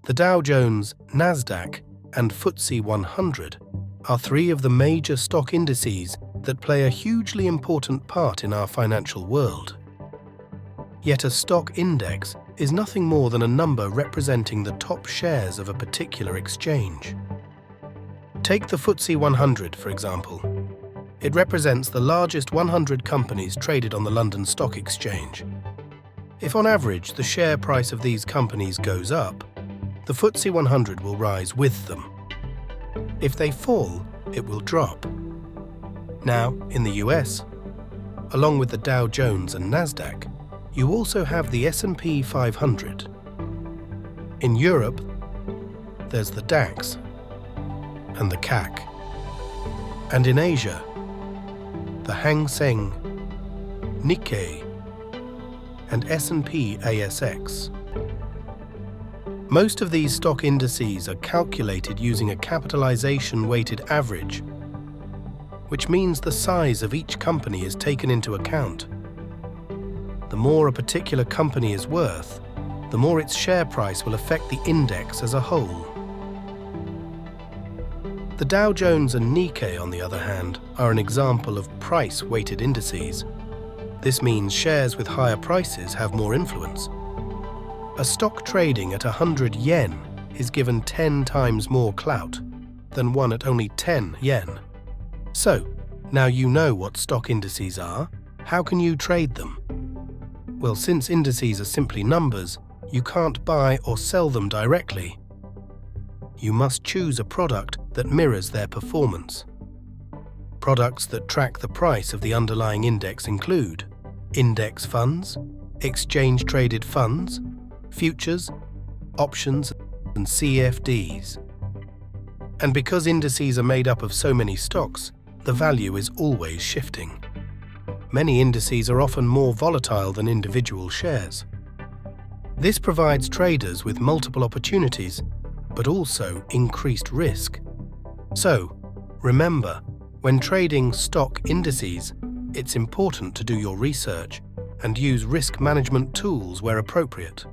The Dow Jones, Nasdaq, and FTSE 100 are three of the major stock indices that play a hugely important part in our financial world. Yet a stock index is nothing more than a number representing the top shares of a particular exchange. Take the FTSE 100, for example. It represents the largest 100 companies traded on the London Stock Exchange. If on average the share price of these companies goes up, the FTSE 100 will rise with them. If they fall, it will drop. Now, in the US, along with the Dow Jones and Nasdaq, you also have the S&P 500. In Europe, there's the DAX and the CAC. And in Asia, the Hang Seng, Nikkei, and S&P ASX. Most of these stock indices are calculated using a capitalization-weighted average, which means the size of each company is taken into account. The more a particular company is worth, the more its share price will affect the index as a whole. The Dow Jones and Nikkei, on the other hand, are an example of price-weighted indices. This means shares with higher prices have more influence. A stock trading at 100 yen is given 10 times more clout than one at only 10 yen. So, now you know what stock indices are, how can you trade them? Well, since indices are simply numbers, you can't buy or sell them directly. You must choose a product that mirrors their performance. Products that track the price of the underlying index include index funds, exchange-traded funds, futures, options, and CFDs. And because indices are made up of so many stocks, the value is always shifting. Many indices are often more volatile than individual shares. This provides traders with multiple opportunities, but also increased risk. So, remember, when trading stock indices, it's important to do your research and use risk management tools where appropriate.